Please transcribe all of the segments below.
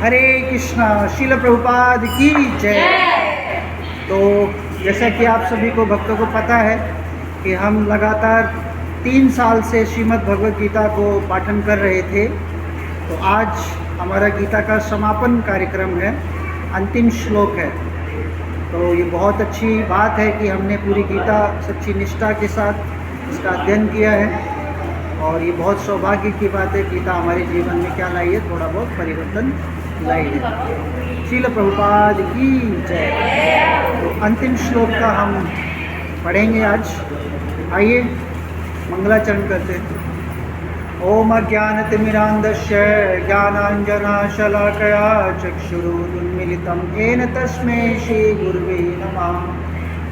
हरे कृष्णा। शील प्रभुपाद की जय। तो जैसा कि आप सभी को भक्तों को पता है कि हम लगातार 3 साल से श्रीमद् भगवद गीता को पाठन कर रहे थे। तो आज हमारा गीता का समापन कार्यक्रम है, अंतिम श्लोक है। तो ये बहुत अच्छी बात है कि हमने पूरी गीता सच्ची निष्ठा के साथ इसका अध्ययन किया है, और ये बहुत सौभाग्य की बात है। गीता हमारे जीवन में क्या लाई है, थोड़ा बहुत परिवर्तन लाई है। शील प्रभुपाद की जय। तो अंतिम श्लोक का हम पढ़ेंगे आज। आइए मंगलाचरण करते हैं। ओम अज्ञानतिमिरान्धस्य ज्ञानाञ्जनशलाकया चक्षुरुन्मीलितं येन तस्मै श्रीगुरुवे नमः।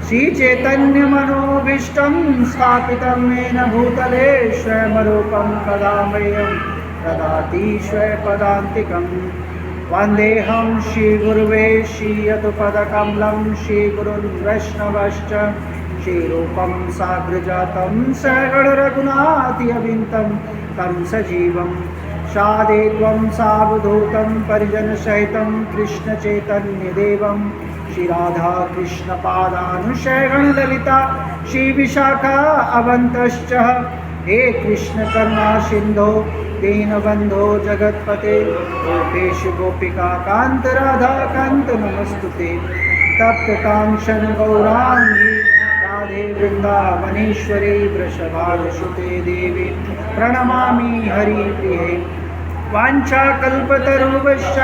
श्रीचैतन्यमनोभीष्टं स्थापितं येन भूतले स्वयंरूपं कदा मह्यं ददाति स्वपदान्तिकं। वन्देऽहं श्रीगुरुवे श्रीयदुपदकमलं श्रीगुरुन् वैष्णवश्च श्रीरूपं साग्रजातं सगणरघुनाथयविन्तं तं सजीवं साद्वैतं सावधूतं परिजनसहितं कृष्णचैतन्यदेवं श्रीराधा कृष्णपादानुशयगणललिता श्रीविशाखा अवन्तश्च। हे कृष्ण करुणा सिन्धो दीनबन्धो जगत्पते गोपेश गोपिका कान्त राधा कान्त नमस्तुते। तप्त कांचन गौरांगी राधे वृंदावनेश्वरी वृषभानुसुते देवी प्रणमामि हरिप्रिये। वाञ्छाकल्पतरुभ्यश्च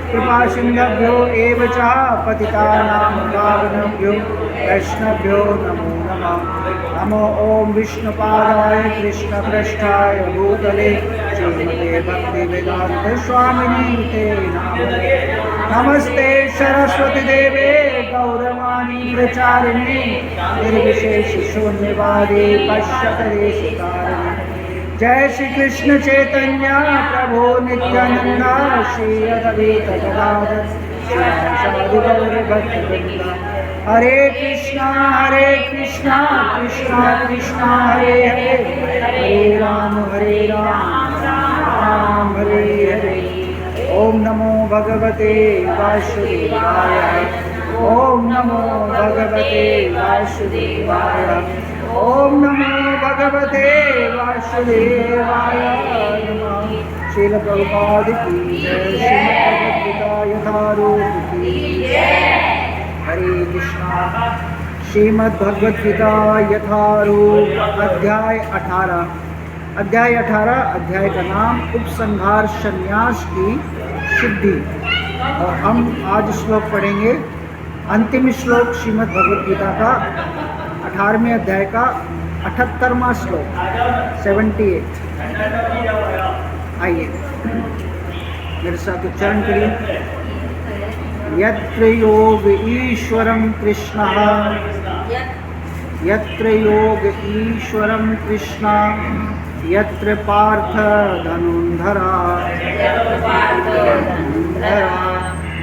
कृपासिन्धुभ्यो एव च पतितानां पावनेभ्यो वैष्णवेभ्यो नमो नमः। नमो ओम विष्णुपादाय कृष्णपृष्ठाय भूतले श्रीमते भक्तिवेदान्त स्वामिने ते नामने। नमस्ते सरस्वती देवे गौरवाणी प्रचारिणे निर्विशेष शून्यवादी पश्यतदेशकारिणे। जय श्री कृष्ण चैतन्य प्रभु नित्यानंद श्री अद्वैत गदाधर श्रीवासादि गौर भक्तवृंद। हरे कृष्णा कृष्णा कृष्णा हरे हरे, हरे राम राम हरे हरे। ओम नमो भगवते वासुदेवाय। ओम नमो भगवते वासुदेवाय। ओम नमो भगवते वासुदेवाय नमः। श्रील प्रभुपाद की जय। श्रीमद् भगवद गीता यथारूप की जय। हरे कृष्णा। श्रीमद् भगवद गीता यथारूप अध्याय 18। अध्याय 18 अध्याय का नाम उपसंहार संन्यास की सिद्धि। और हम आज श्लोक पढ़ेंगे, अंतिम श्लोक श्रीमद् भगवद गीता का 18वें अध्याय का 78वां श्लोक 78। आइए मेरे साथ उच्चारण करिए। यत्र योग ईश्वरं कृष्णः, यत्र योग ईश्वरं कृष्ण, यत्र पार्थ धनुर्धरा,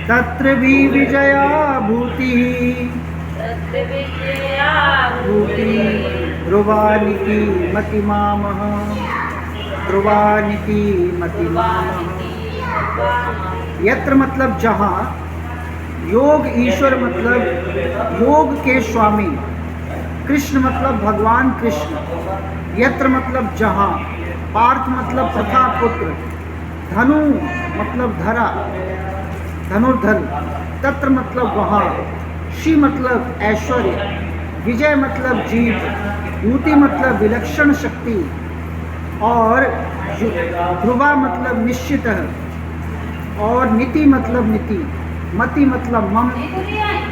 तत्र भी विजया भूतिः, ध्रुवानिति मतिमामः, ध्रुवानिति मतिमामः। यत्र मतलब जहाँ, योग ईश्वर मतलब योग के स्वामी, कृष्ण मतलब भगवान कृष्ण, यत्र मतलब जहाँ, पार्थ मतलब प्रथा पुत्र, धनु मतलब धरा धनुर्धर, तत्र मतलब वहाँ, श्री मतलब ऐश्वर्य, विजय मतलब जीत, भूति मतलब विलक्षण शक्ति, और ध्रुवा मतलब निश्चित है, और नीति मतलब नीति, मति मतलब मम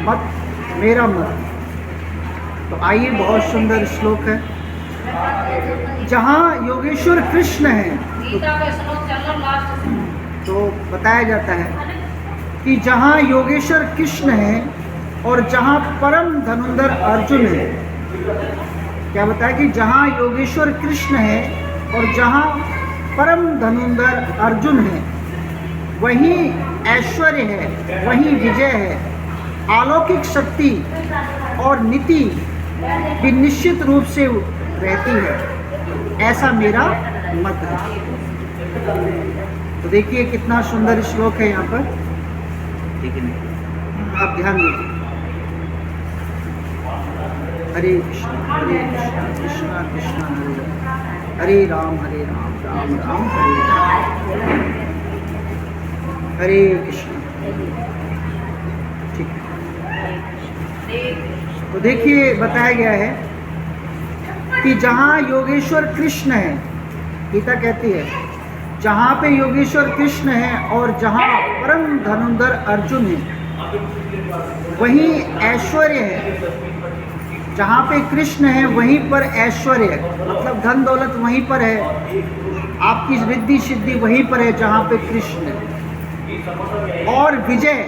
मत, मेरा मत। तो आइए, बहुत सुंदर श्लोक है। जहाँ योगेश्वर कृष्ण है, तो बताया जाता है कि जहाँ योगेश्वर कृष्ण है और जहाँ परम धनुर्धर अर्जुन है। क्या बताया कि जहाँ योगेश्वर कृष्ण है और जहाँ परम धनुर्धर अर्जुन है, वहीं ऐश्वर्य है, वहीं विजय है, अलौकिक शक्ति और नीति भी निश्चित रूप से रहती है। ऐसा मेरा मत है। तो देखिए कितना सुंदर श्लोक है यहाँ पर, ठीक है नहीं, आप ध्यान दीजिए। हरे कृष्णा कृष्णा कृष्णा हरे राम राम राम हरे राम, हरे कृष्ण। ठीक है, तो देखिए बताया गया है कि जहाँ योगेश्वर कृष्ण है, गीता कहती है जहाँ पे योगेश्वर कृष्ण है और जहाँ परम धनुर्धर अर्जुन है वहीं ऐश्वर्य है। जहाँ पे कृष्ण है वहीं पर ऐश्वर्य है, मतलब धन दौलत वहीं पर है, आपकी रिद्धि सिद्धि वहीं पर है जहाँ पे कृष्ण है। और विजय,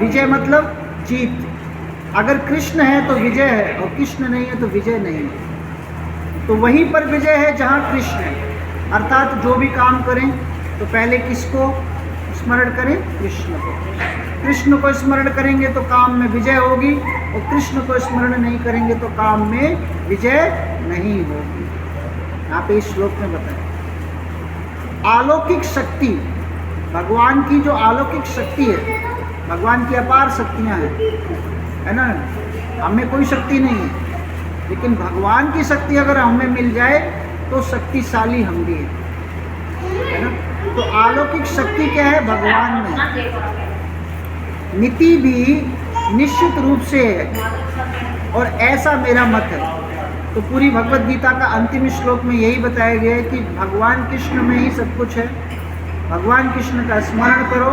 विजय मतलब जीत, अगर कृष्ण है तो विजय है और कृष्ण नहीं है तो विजय नहीं है। तो वहीं पर विजय है जहाँ कृष्ण है, अर्थात जो भी काम करें तो पहले किसको स्मरण करें? कृष्ण को। कृष्ण को स्मरण करेंगे तो काम में विजय होगी, और कृष्ण को स्मरण नहीं करेंगे तो काम में विजय नहीं होगी। यहाँ पे इस श्लोक में बताया अलौकिक शक्ति, भगवान की जो अलौकिक शक्ति है, भगवान की अपार शक्तियाँ हैं, है ना, हमें कोई शक्ति नहीं है, लेकिन भगवान की शक्ति अगर हमें मिल जाए तो शक्तिशाली हम भी है ना। तो अलौकिक शक्ति क्या है? भगवान में। नीति भी निश्चित रूप से है, और ऐसा मेरा मत है। तो पूरी भगवत गीता का अंतिम श्लोक में यही बताया गया है कि भगवान कृष्ण में ही सब कुछ है, भगवान कृष्ण का स्मरण करो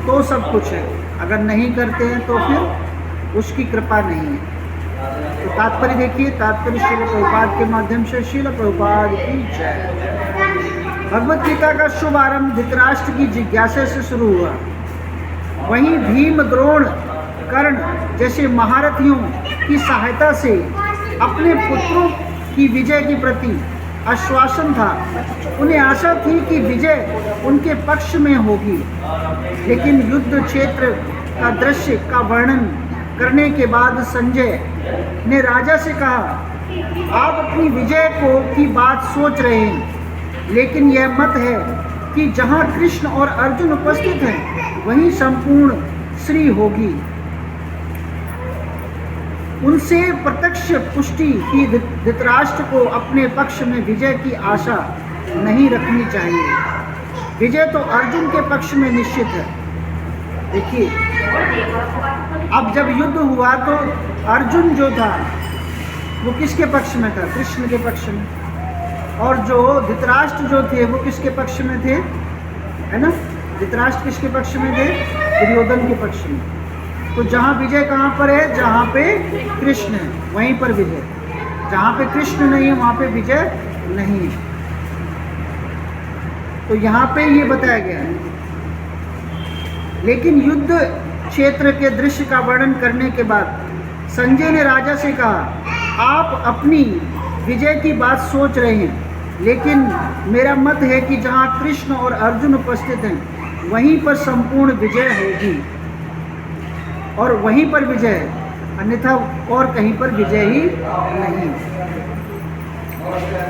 तो सब कुछ है, अगर नहीं करते हैं तो फिर उसकी कृपा नहीं है। तो तात्पर्य देखिए, तात्पर्य श्रील प्रभुपाद के माध्यम से श्रील प्रभुपाद की जय। भगवत गीता का शुभ आरंभ धृतराष्ट्र की जिज्ञासा से शुरू हुआ, वहीं भीम, द्रोण, कर्ण जैसे महारथियों की सहायता से अपने पुत्रों की विजय के प्रति आश्वासन था। उन्हें आशा थी कि विजय उनके पक्ष में होगी, लेकिन युद्ध क्षेत्र का दृश्य का वर्णन करने के बाद संजय ने राजा से कहा, आप अपनी विजय की बात सोच रहे हैं, लेकिन यह मत है कि जहाँ कृष्ण और अर्जुन उपस्थित हैं वहीं संपूर्ण श्री होगी। उनसे प्रत्यक्ष पुष्टि की धृतराष्ट्र को अपने पक्ष में विजय की आशा नहीं रखनी चाहिए। विजय तो अर्जुन के पक्ष में निश्चित है। देखिए, अब जब युद्ध हुआ तो अर्जुन जो था वो किसके पक्ष में था? कृष्ण के पक्ष में। और जो धृतराष्ट्र जो थे वो किसके पक्ष में थे? है ना, धृतराष्ट्र किसके पक्ष में थे? दुर्योधन के पक्ष में। तो जहाँ विजय कहाँ पर है? जहाँ पे कृष्ण है वहीं पर विजय, जहाँ पे कृष्ण नहीं है वहाँ पे विजय नहीं है। तो यहाँ पे ये बताया गया है। लेकिन युद्ध क्षेत्र के दृश्य का वर्णन करने के बाद संजय ने राजा से कहा, आप अपनी विजय की बात सोच रहे हैं, लेकिन मेरा मत है कि जहाँ कृष्ण और अर्जुन उपस्थित हैं वहीं पर संपूर्ण विजय होगी, और वहीं पर विजय है, अन्यथा और कहीं पर विजय ही नहीं।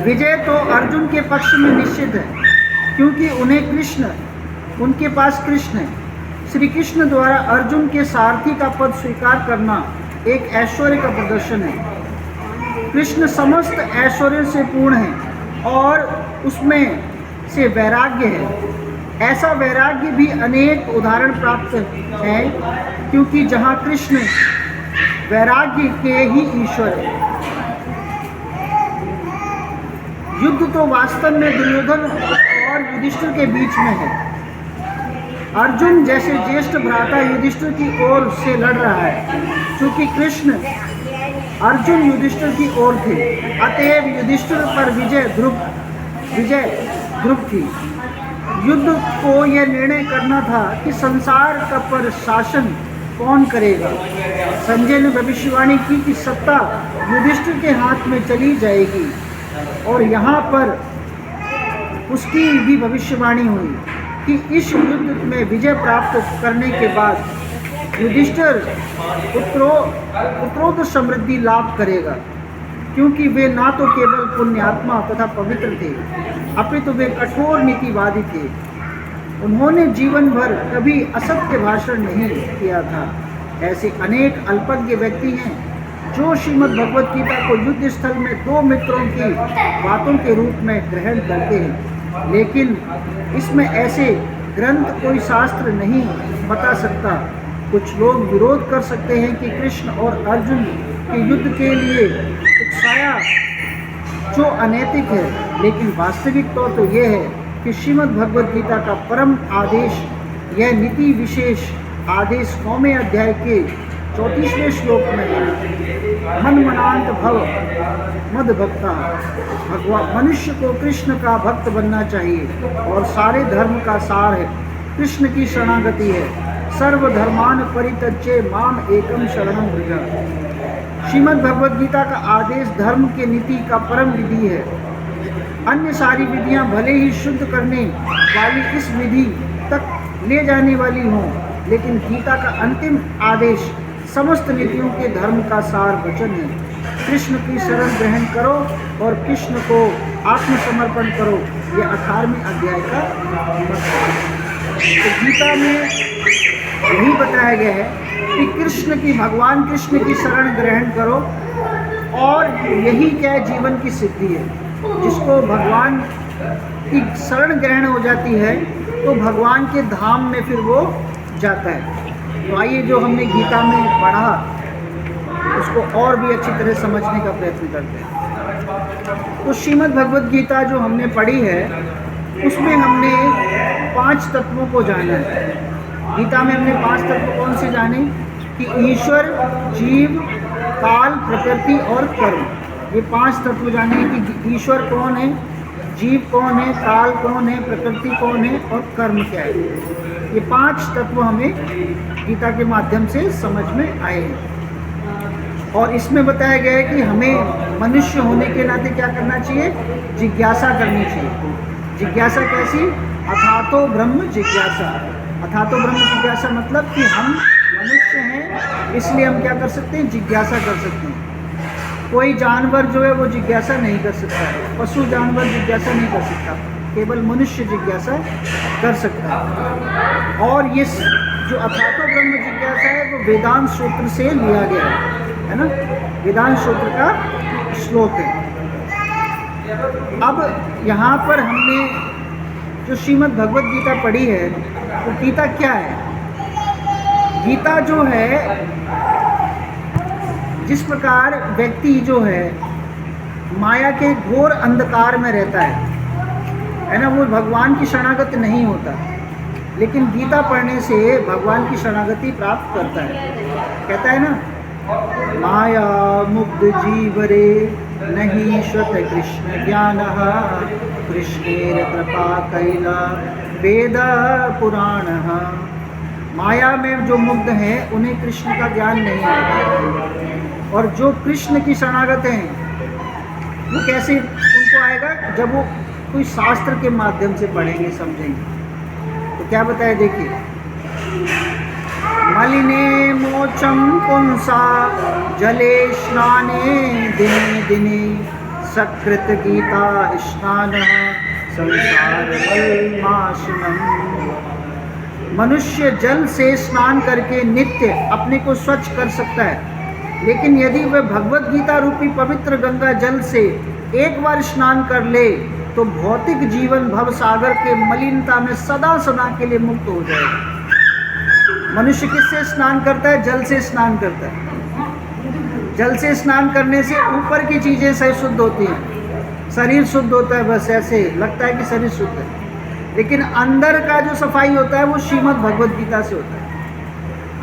विजय तो अर्जुन के पक्ष में निश्चित है, क्योंकि उनके पास कृष्ण है। श्री कृष्ण द्वारा अर्जुन के सारथी का पद स्वीकार करना एक ऐश्वर्य का प्रदर्शन है। कृष्ण समस्त ऐश्वर्य से पूर्ण है और उसमें से वैराग्य है। ऐसा वैराग्य भी अनेक उदाहरण प्राप्त हैं, क्योंकि जहाँ कृष्ण वैराग्य के ही ईश्वर है। युद्ध तो वास्तव में दुर्योधन और युधिष्ठिर के बीच में है। अर्जुन जैसे ज्येष्ठ भ्राता युधिष्ठिर की ओर से लड़ रहा है, क्योंकि कृष्ण अर्जुन युधिष्ठिर की ओर थे, अतएव युधिष्ठिर पर विजय ध्रुव थी। युद्ध को यह निर्णय करना था कि संसार का पर शासन कौन करेगा। संजय ने भविष्यवाणी की कि सत्ता युधिष्ठिर के हाथ में चली जाएगी, और यहाँ पर उसकी भी भविष्यवाणी हुई कि इस युद्ध में विजय प्राप्त करने के बाद युधिष्ठिर उत्तरोत्तर समृद्धि लाभ करेगा, क्योंकि वे ना तो केवल पुण्यात्मा तथा पवित्र थे, अपितु वे कठोर नीतिवादी थे। उन्होंने जीवन भर कभी असत्य भाषण नहीं किया था। ऐसे अनेक अल्पज्ञ व्यक्ति हैं जो श्रीमद् भगवत गीता को युद्ध स्थल में दो मित्रों की बातों के रूप में ग्रहण करते हैं, लेकिन इसमें ऐसे ग्रंथ कोई शास्त्र नहीं बता सकता। कुछ लोग विरोध कर सकते हैं कि कृष्ण और अर्जुन के युद्ध के लिए उकसाया जो अनैतिक है, लेकिन वास्तविक तौर तो यह है कि श्रीमद् भगवत गीता का परम आदेश, यह नीति विशेष आदेश 9वें अध्याय के 34वें श्लोक में है। मन मनांत भव मद भक्ता, भगवान मनुष्य को कृष्ण का भक्त बनना चाहिए और सारे धर्म का सार है कृष्ण की शरणागति है। सर्वधर्मान परित्यज्य माम एकम शरणं व्रज। श्रीमद् भगवद गीता का आदेश धर्म के नीति का परम विधि है। अन्य सारी विधियां भले ही शुद्ध करने वाली इस विधि तक ले जाने वाली हों, लेकिन गीता का अंतिम आदेश समस्त नीतियों के धर्म का सार वचन है। कृष्ण की शरण ग्रहण करो और कृष्ण को आत्मसमर्पण करो, यह 18वें अध्याय का तो गीता में यही बताया गया है कि भगवान कृष्ण की शरण ग्रहण करो, और यही क्या जीवन की सिद्धि है। जिसको भगवान की शरण ग्रहण हो जाती है तो भगवान के धाम में फिर वो जाता है। तो आइए जो हमने गीता में पढ़ा उसको और भी अच्छी तरह समझने का प्रयत्न करते हैं। तो श्रीमद् भगवद गीता जो हमने पढ़ी है उसमें हमने 5 तत्वों को जाना है। गीता में हमने 5 तत्व कौन से जाने कि ईश्वर, जीव, काल, प्रकृति और कर्म। ये 5 तत्व जाने कि ईश्वर कौन है, जीव कौन है, काल कौन है, प्रकृति कौन है और कर्म क्या है। ये 5 तत्व हमें गीता के माध्यम से समझ में आए हैं। और इसमें बताया गया है कि हमें मनुष्य होने के नाते क्या करना चाहिए, जिज्ञासा करनी चाहिए। जिज्ञासा कैसी, अथातो ब्रह्म जिज्ञासा। अथातो ब्रह्म जिज्ञासा मतलब कि हम मनुष्य हैं इसलिए हम क्या कर सकते हैं, जिज्ञासा कर सकते हैं। कोई जानवर जो है वो जिज्ञासा नहीं कर सकता है, पशु जानवर जिज्ञासा नहीं कर सकता, केवल मनुष्य जिज्ञासा कर सकता है। और ये जो अथातो ब्रह्म जिज्ञासा है वो वेदांत सूत्र से लिया गया है ना, वेदांत सूत्र का श्लोक है। अब यहाँ पर हमने जो श्रीमद् भगवद गीता पढ़ी है तो गीता क्या है। गीता जो है, जिस प्रकार व्यक्ति जो है माया के घोर अंधकार में रहता है ना, वो भगवान की शरणागत नहीं होता, लेकिन गीता पढ़ने से भगवान की शरणागति प्राप्त करता है। कहता है ना, माया मुग्ध जीवरे नहीं श्वत कृष्ण ज्ञान, कृष्णेर कृपा कैला वेद पुराण। माया में जो मुग्ध हैं उन्हें कृष्ण का ज्ञान नहीं है, और जो कृष्ण की शरणागत हैं वो कैसे उनको आएगा, जब वो कोई शास्त्र के माध्यम से पढ़ेंगे, समझेंगे। तो क्या बताया, देखिए, मलिने मोचम पुंसा जले स्नाने दिने दिने, सकृत गीता स्नान संसार मलमाशनम। मनुष्य जल से स्नान करके नित्य अपने को स्वच्छ कर सकता है, लेकिन यदि वह भगवत गीता रूपी पवित्र गंगा जल से एक बार स्नान कर ले तो भौतिक जीवन भव सागर के मलिनता में सदा सदा के लिए मुक्त हो जाएगा। मनुष्य किससे स्नान करता है, जल से स्नान करता है। जल से स्नान करने से ऊपर की चीज़ें सही शुद्ध होती हैं, शरीर शुद्ध होता है, बस ऐसे लगता है कि शरीर शुद्ध है, लेकिन अंदर का जो सफाई होता है वो श्रीमद् भगवद गीता से होता है।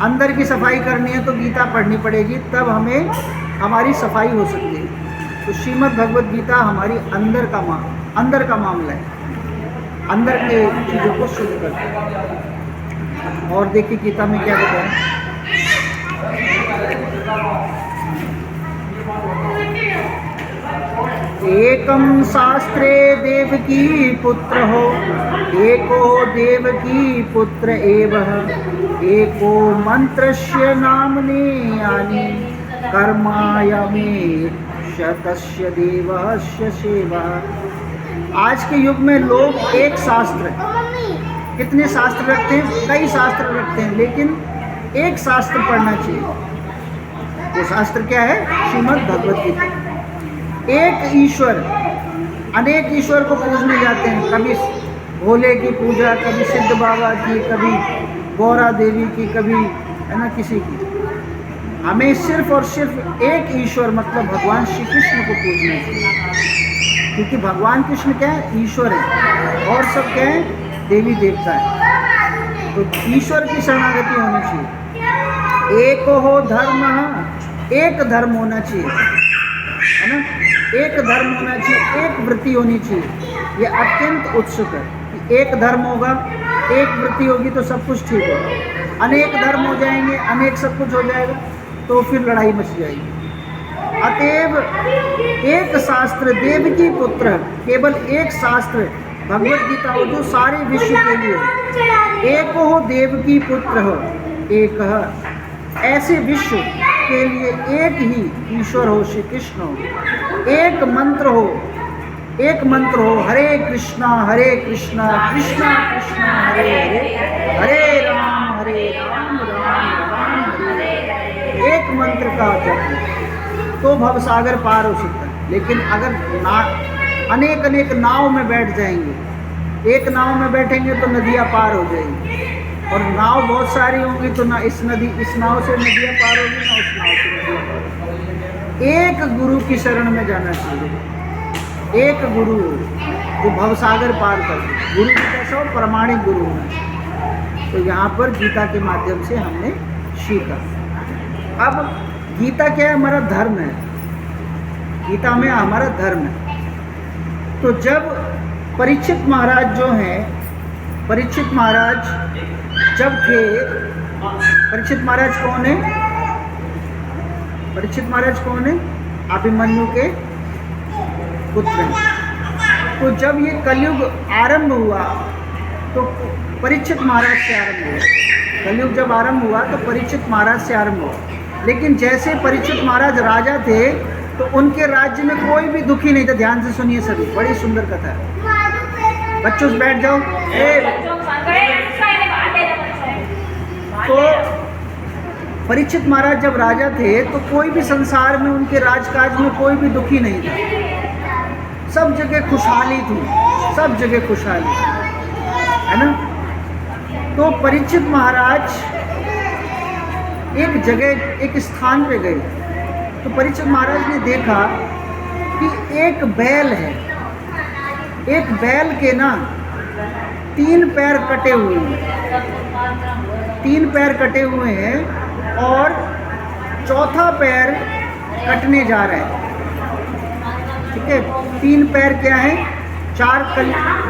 अंदर की सफाई करनी है तो गीता पढ़नी पड़ेगी, तब हमें हमारी सफाई हो सकती है। तो श्रीमद् भगवद गीता हमारी अंदर का मामला है, अंदर के चीज़ों को शुद्ध करता है। और देखिए गीता में क्या बताया, एकम शास्त्रे देवकी पुत्र हो, एको देवकी पुत्र एवः, एको मंत्रस्य नामने यानि, कर्मायमे शतस्य देवस्य सेवा। आज के युग में लोग एक शास्त्र कितने शास्त्र रखते हैं? कई शास्त्र रखते हैं, लेकिन एक शास्त्र पढ़ना चाहिए। वो शास्त्र क्या है? श्रीमद् भगवत गीता। एक ईश्वर, अनेक ईश्वर को पूजने जाते हैं, कभी भोले की पूजा, कभी सिद्ध बाबा की, कभी गौरा देवी की, कभी है ना किसी की। हमें सिर्फ और सिर्फ एक ईश्वर मतलब भगवान श्री कृष्ण को पूजना चाहिए, क्योंकि भगवान कृष्ण क्या है? ईश्वर है, और सब क्या है? देवी देवता है। तो ईश्वर की शरणागति होनी चाहिए। एक हो धर्म, एक धर्म होना चाहिए, है ना? एक धर्म होना चाहिए, एक वृत्ति होनी चाहिए। ये अत्यंत उत्सुक है कि एक धर्म होगा, एक वृत्ति होगी तो सब कुछ ठीक होगा। अनेक धर्म हो जाएंगे, अनेक सब कुछ हो जाएगा तो फिर लड़ाई मच जाएगी। अतएव एक शास्त्र देवकी पुत्र, केवल एक शास्त्र भगवत गीता हो जो सारे विश्व के लिए हो। एक हो देवकी पुत्र हो, एक ऐसे विश्व के लिए एक ही ईश्वर हो, श्री कृष्ण हो। एक मंत्र हो, एक मंत्र हो, हरे कृष्णा कृष्णा कृष्णा हरे हरे, हरे राम राम राम हरे। एक मंत्र का जप तो भवसागर पार हो सकता है। लेकिन अगर अनेक अनेक नाव में बैठ जाएंगे, एक नाव में बैठेंगे तो नदियाँ पार हो जाएंगी, और नाव बहुत सारी होंगी तो ना इस नाव से नदियाँ पार होगी, ना उस नाव से नदियाँ पार होगी। एक गुरु की शरण में जाना चाहिए, एक गुरु जो भवसागर पार कर। गुरु भी कैसा हो? प्रामाणिक गुरु होना चाहिए। तो यहाँ पर गीता के माध्यम से हमने सीखा। अब गीता क्या है? हमारा धर्म है। गीता में हमारा धर्म है। तो जब परीक्षित महाराज जो हैं, परीक्षित महाराज जब थे, परीक्षित महाराज कौन है? परीक्षित महाराज कौन है? अभिमन्यु के पुत्र हैं। तो जब ये कलयुग आरंभ हुआ तो परीक्षित महाराज से आरंभ हुआ। कलयुग जब आरंभ हुआ तो परीक्षित महाराज से आरंभ हुआ। लेकिन जैसे परीक्षित महाराज राजा थे तो उनके राज्य में कोई भी दुखी नहीं था। ध्यान से सुनिए सभी, बड़ी सुंदर कथा है। बच्चों से बैठ जाओ। तो परीक्षित महाराज जब राजा थे तो कोई भी संसार में उनके राजकाज में कोई भी दुखी नहीं था। सब जगह खुशहाली थी, सब जगह खुशहाली, है ना? तो परीक्षित महाराज एक जगह, एक स्थान पे गए तो परीक्षित महाराज ने देखा कि एक बैल है। एक बैल के ना 3 पैर कटे हुए हैं, 3 पैर कटे हुए हैं और चौथा पैर कटने जा रहा है। ठीक है, 3 पैर क्या है? 4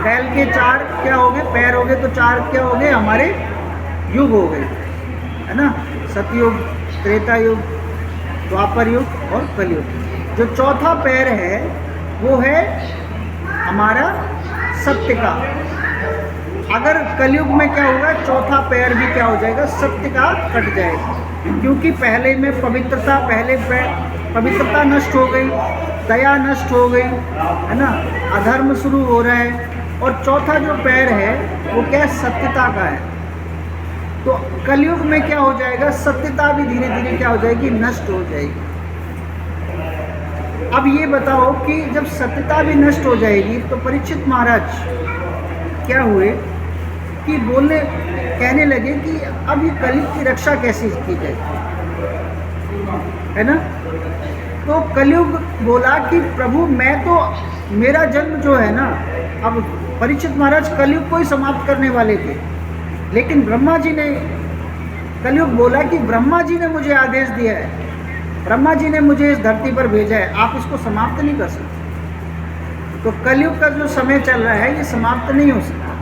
बैल के 4 क्या हो गए? पैर हो गए। तो 4 क्या हो गए? हमारे युग हो गए, है ना? सतयुग, त्रेता युग, द्वापर युग और कलयुग। जो चौथा पैर है वो है हमारा सत्य का। अगर कलयुग में क्या होगा? चौथा पैर भी क्या हो जाएगा? सत्य का कट जाएगा, क्योंकि पहले में पवित्रता, पवित्रता नष्ट हो गई, दया नष्ट हो गई, है ना? अधर्म शुरू हो रहा है। और चौथा जो पैर है वो क्या है? सत्यता का है। तो कलयुग में क्या हो जाएगा? सत्यता भी धीरे धीरे क्या हो जाएगी? नष्ट हो जाएगी। अब ये बताओ कि जब सत्यता भी नष्ट हो जाएगी तो परीक्षित महाराज क्या हुए कि कहने लगे कि अब ये कलयुग की रक्षा कैसे की जाए, है ना? तो कलयुग बोला कि प्रभु मैं तो, मेरा जन्म जो है ना, अब परीक्षित महाराज कलयुग को ही समाप्त करने वाले थे, लेकिन ब्रह्मा जी ने, कलयुग बोला कि ब्रह्मा जी ने मुझे आदेश दिया है, ब्रह्मा जी ने मुझे इस धरती पर भेजा है, आप इसको समाप्त नहीं कर सकते। तो कलयुग का जो समय चल रहा है ये समाप्त नहीं हो सकता।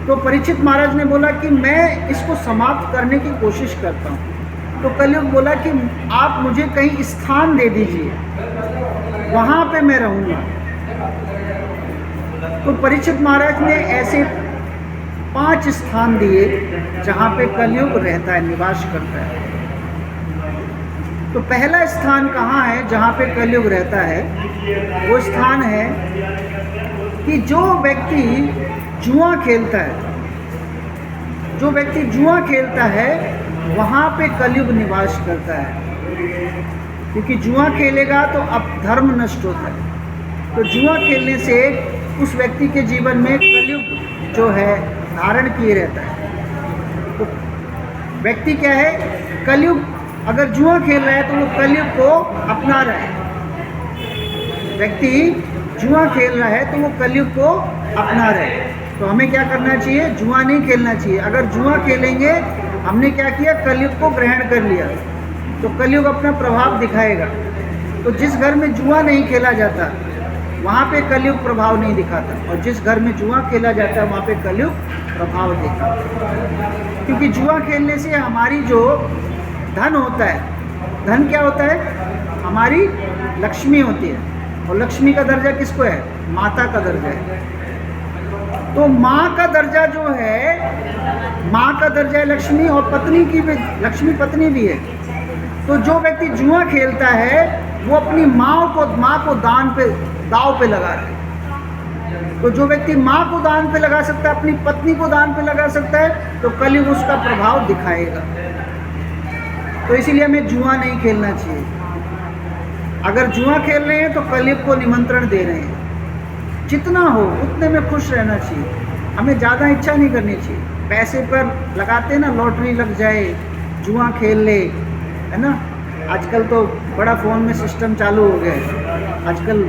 तो परीक्षित महाराज ने बोला कि मैं इसको समाप्त करने की कोशिश करता हूँ। तो कलयुग बोला कि आप मुझे कहीं स्थान दे दीजिए, वहाँ पे मैं रहूँगा। तो परीक्षित महाराज ने ऐसे 5 स्थान दिए जहाँ पे कलयुग रहता है, निवास करता है। तो पहला स्थान कहाँ है जहाँ पे कलयुग रहता है? वो स्थान है कि जो व्यक्ति जुआ खेलता है, जो व्यक्ति जुआ खेलता है वहाँ पे कलयुग निवास करता है, क्योंकि जुआ खेलेगा तो अब धर्म नष्ट होता है। तो जुआ खेलने से उस व्यक्ति के जीवन में कलयुग जो है धारण किए रहता है। तो व्यक्ति क्या है, कलयुग अगर जुआ खेल रहा है तो वो कलयुग को अपना रहा है। व्यक्ति जुआ खेल रहा है तो वो कलयुग को अपना रहा है। तो हमें क्या करना चाहिए, जुआ नहीं खेलना चाहिए। अगर जुआ खेलेंगे, हमने क्या किया, कलयुग को ग्रहण कर लिया, तो कलयुग अपना प्रभाव दिखाएगा। तो जिस घर में जुआ नहीं खेला जाता वहाँ पे कलयुग प्रभाव नहीं दिखाता, और जिस घर में जुआ खेला जाता है वहाँ पे कलयुग प्रभाव दिखाता। क्योंकि जुआ खेलने से हमारी जो धन होता है, धन क्या होता है, हमारी लक्ष्मी होती है, और लक्ष्मी का दर्जा किसको है, माता का दर्जा है। तो माँ का दर्जा जो है, माँ का दर्जा है लक्ष्मी, और पत्नी की भी, लक्ष्मी पत्नी भी है। तो जो व्यक्ति जुआ खेलता है वो अपनी माँ को दांव पे लगा रहा है। तो जो व्यक्ति माँ को दान पे लगा सकता है, अपनी पत्नी को दान पे लगा सकता है, तो कलयुग उसका प्रभाव दिखाएगा। तो इसीलिए हमें जुआ नहीं खेलना चाहिए। अगर जुआ खेल रहे हैं तो कलयुग को निमंत्रण दे रहे हैं। जितना हो उतने में खुश रहना चाहिए, हमें ज़्यादा इच्छा नहीं करनी चाहिए। पैसे पर लगाते हैं ना, लॉटरी लग जाए, जुआ खेल ले, है ना। आजकल तो बड़ा फ़ोन में सिस्टम चालू हो गया है। आजकल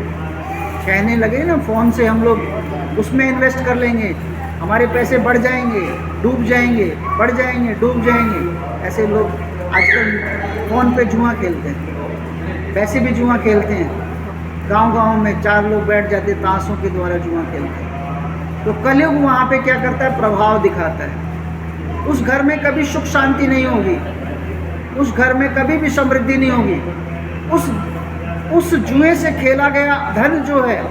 कहने लगे ना, फ़ोन से हम लोग उसमें इन्वेस्ट कर लेंगे, हमारे पैसे बढ़ जाएंगे, डूब जाएंगे, बढ़ जाएंगे, डूब जाएंगे। ऐसे लोग आजकल फ़ोन पे जुआ खेलते हैं, पैसे भी जुआ खेलते हैं। गांव-गांव में 4 लोग बैठ जाते, ताशों के द्वारा जुआ खेलते हैं। तो कलयुग वहाँ पे क्या करता है, प्रभाव दिखाता है। उस घर में कभी सुख शांति नहीं होगी, उस घर में कभी भी समृद्धि नहीं होगी। उस जुए से खेला गया धन जो है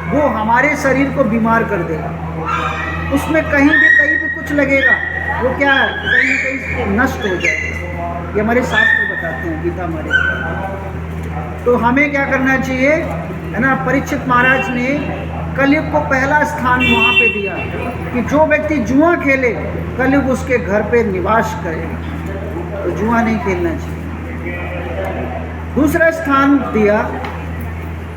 वो हमारे शरीर को बीमार कर देगा। उसमें कहीं भी कुछ लगेगा, वो क्या है, कहीं ना कहीं नष्ट हो जाएगा। ये हमारे शास्त्र बताते हैं, गीता हमारे। तो हमें क्या करना चाहिए, है ना। परीक्षित महाराज ने कलयुग को पहला स्थान वहाँ पे दिया कि जो व्यक्ति जुआ खेले कलयुग उसके घर पे निवास करेगा। तो जुआ नहीं खेलना चाहिए। दूसरा स्थान दिया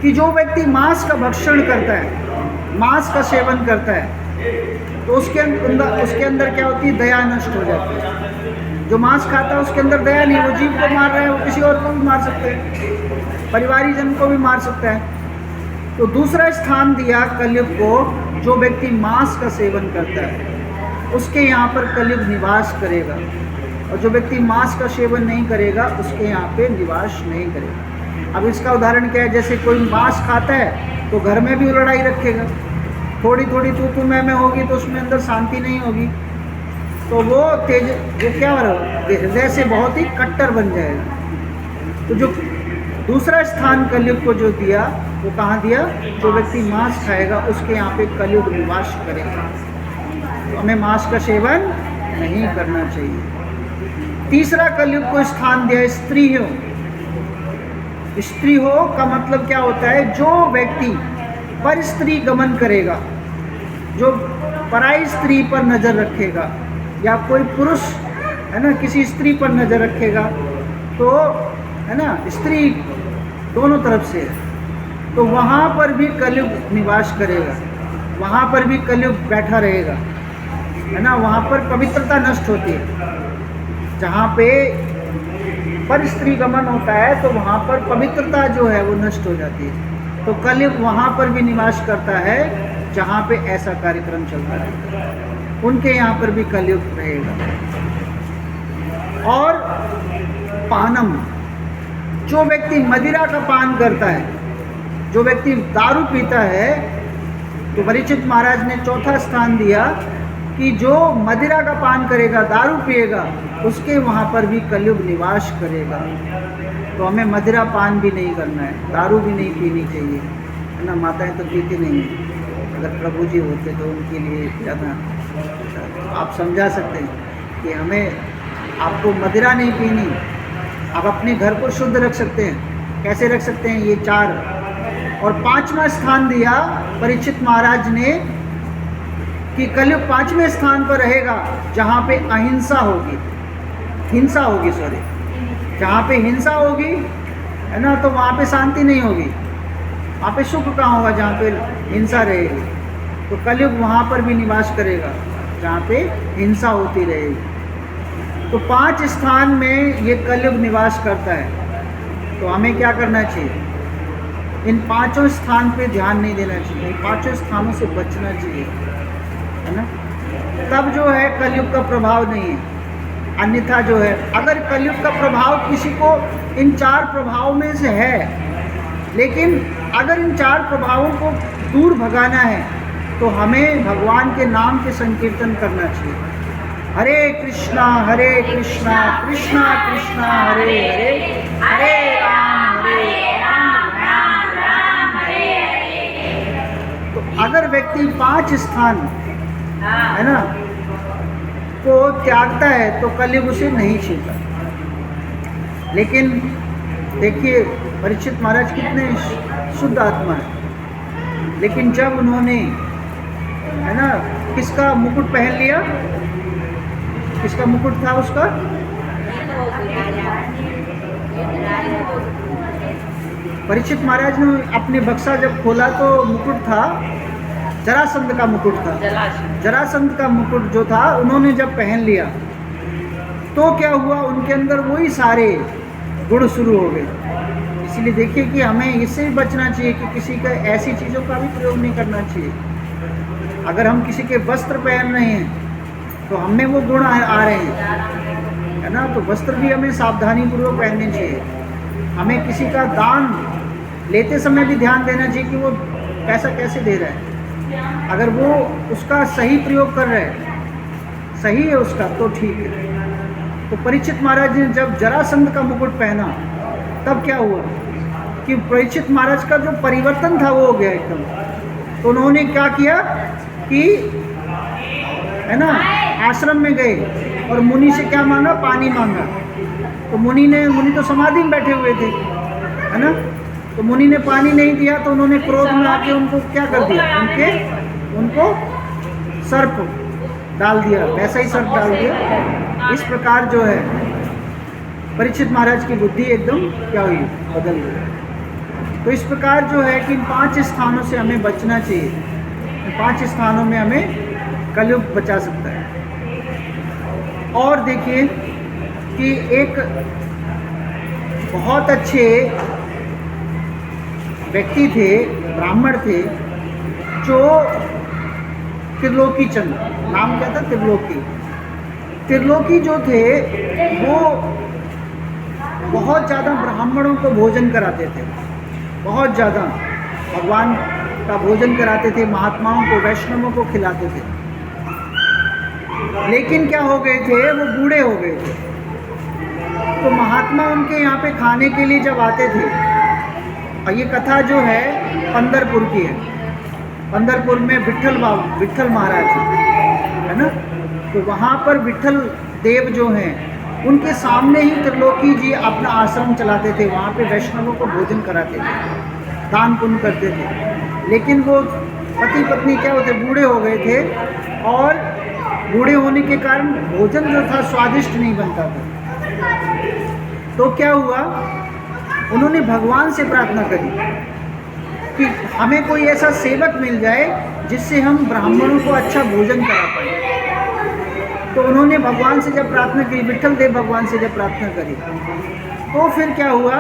कि जो व्यक्ति मांस का भक्षण करता है, मांस का सेवन करता है, तो उसके अंदर क्या होती है, दया नष्ट हो जाती है। जो मांस खाता है उसके अंदर दया नहीं, वो जीव को मार रहा है, वो किसी और को भी मार सकता है, परिवारीजन को भी मार सकता है। तो दूसरा स्थान दिया कलयुग को, जो व्यक्ति मांस का सेवन करता है उसके यहाँ पर कलयुग निवास करेगा, और जो व्यक्ति मांस का सेवन नहीं करेगा उसके यहाँ पे निवास नहीं करेगा। अब इसका उदाहरण क्या है, जैसे कोई मांस खाता है तो घर में भी लड़ाई रखेगा, थोड़ी थोड़ी तू मैं होगी तो उसमें अंदर शांति नहीं होगी, तो वो क्या हृदय से बहुत ही कट्टर बन जाएगा। तो जो दूसरा स्थान कलयुग को जो दिया वो कहाँ दिया, जो व्यक्ति मांस खाएगा उसके यहाँ पे कलयुग निवास करेगा। तो हमें मांस का सेवन नहीं करना चाहिए। तीसरा कलयुग को स्थान दिया स्त्री हो। स्त्री हो का मतलब क्या होता है, जो व्यक्ति पर स्त्री गमन करेगा, जो पराई स्त्री पर नज़र रखेगा, या कोई पुरुष है ना किसी स्त्री पर नज़र रखेगा, तो है ना स्त्री दोनों तरफ से, तो वहाँ पर भी कलयुग निवास करेगा, वहाँ पर भी कलयुग बैठा रहेगा, है ना। वहाँ पर पवित्रता नष्ट होती है। जहाँ पे पर स्त्री गमन होता है तो वहाँ पर पवित्रता जो है वो नष्ट हो जाती है। तो कलयुग वहाँ पर भी निवास करता है जहाँ पे ऐसा कार्यक्रम चलता है, उनके यहाँ पर भी कलयुग रहेगा। और पानम, जो व्यक्ति मदिरा का पान करता है, जो व्यक्ति दारू पीता है, तो परीक्षित महाराज ने चौथा स्थान दिया कि जो मदिरा का पान करेगा, दारू पिएगा, उसके वहाँ पर भी कलयुग निवास करेगा। तो हमें मदिरा पान भी नहीं करना है, दारू भी नहीं पीनी चाहिए, है ना। माताएं तो पीती नहीं हैं, अगर प्रभु जी होते तो उनके लिए ज़्यादा आप समझा सकते हैं कि हमें आपको मदिरा नहीं पीनी, आप अपने घर को शुद्ध रख सकते हैं। कैसे रख सकते हैं, ये 4। और 5वां स्थान दिया परीक्षित महाराज ने कि कलयुग 5वें स्थान पर रहेगा जहाँ पे अहिंसा होगी, हिंसा होगी, सॉरी, जहाँ पे हिंसा होगी, है ना, तो वहाँ पे शांति नहीं होगी। वहाँ पे सुख कहाँ होगा? जहाँ पे हिंसा रहेगी। तो कलयुग वहाँ पर भी निवास करेगा जहाँ पे हिंसा होती रहेगी। तो 5 स्थान में ये कलयुग निवास करता है। तो हमें क्या करना चाहिए? इन 5 स्थान पे ध्यान नहीं देना चाहिए, इन 5 स्थानों से बचना चाहिए, है ना। तब जो है कलयुग का प्रभाव नहीं है। अन्यथा जो है, अगर कलयुग का प्रभाव किसी को इन 4 प्रभावों में से है, लेकिन अगर इन 4 प्रभावों को दूर भगाना है तो हमें भगवान के नाम के संकीर्तन करना चाहिए। हरे कृष्णा कृष्णा कृष्णा हरे हरे, हरे राम राम राम हरे हरे। तो अगर व्यक्ति 5 स्थान, है ना, को त्यागता है तो कलयुग उसे नहीं छूता। लेकिन देखिए परीक्षित महाराज कितने शुद्ध आत्मा है, लेकिन जब उन्होंने, है ना, किसका मुकुट पहन लिया, किसका मुकुट था उसका? परीक्षित महाराज ने अपने बक्सा जब खोला तो मुकुट था, जरासंध का मुकुट था। जरासंध का मुकुट जो था उन्होंने जब पहन लिया तो क्या हुआ? उनके अंदर वही सारे गुण शुरू हो गए। इसलिए देखिए कि हमें इससे भी बचना चाहिए कि किसी का ऐसी चीज़ों का भी प्रयोग नहीं करना चाहिए। अगर हम किसी के वस्त्र पहन रहे हैं तो हमें वो गुण आ रहे हैं, है ना, तो वस्त्र भी हमें सावधानी पूर्वक पहनने चाहिए। हमें किसी का दान लेते समय भी ध्यान देना चाहिए कि वो पैसा कैसे दे रहा है। अगर वो उसका सही प्रयोग कर रहे हैं, सही है उसका, तो ठीक है। तो परीक्षित महाराज ने जब जरासंध का मुकुट पहना तब क्या हुआ कि परीक्षित महाराज का जो परिवर्तन था वो हो गया एकदम। तो उन्होंने क्या किया कि, है ना, आश्रम में गए और मुनि से क्या मांगा? पानी मांगा। तो मुनि तो समाधि में बैठे हुए थे, है ना, तो मुनि ने पानी नहीं दिया तो उन्होंने क्रोध में आके उनको क्या कर दिया? उनको सर्प डाल दिया, वैसा ही सर्प डाल दिया। इस प्रकार जो है परीक्षित महाराज की बुद्धि एकदम क्या हुई? बदल गई। तो इस प्रकार जो है कि इन 5 स्थानों से हमें बचना चाहिए। इन 5 स्थानों में हमें कलयुग बचा सकता है। और देखिए कि एक बहुत अच्छे व्यक्ति थे, ब्राह्मण थे, जो त्रिलोकी चंद, नाम क्या था? त्रिलोकी जो थे वो बहुत ज़्यादा ब्राह्मणों को भोजन कराते थे, बहुत ज़्यादा भगवान का भोजन कराते थे, महात्माओं को, वैष्णवों को खिलाते थे। लेकिन क्या हो गए थे? वो बूढ़े हो गए थे। तो महात्मा उनके यहाँ पे खाने के लिए जब आते थे, और ये कथा जो है पंढरपुर की है, पंढरपुर में विट्ठल महाराज है ना, तो वहाँ पर विट्ठल देव जो हैं उनके सामने ही त्रिलोकी जी अपना आश्रम चलाते थे। वहाँ पे वैष्णवों को भोजन कराते थे, दान पुण्य करते थे। लेकिन वो पति पत्नी क्या होते? बूढ़े हो गए थे, और बूढ़े होने के कारण भोजन जो था स्वादिष्ट नहीं बनता था। तो क्या हुआ? उन्होंने भगवान से प्रार्थना करी कि हमें कोई ऐसा सेवक मिल जाए जिससे हम ब्राह्मणों को अच्छा भोजन करा पाए। तो उन्होंने भगवान से जब प्रार्थना की, विट्ठल देव भगवान से जब प्रार्थना करी, तो फिर क्या हुआ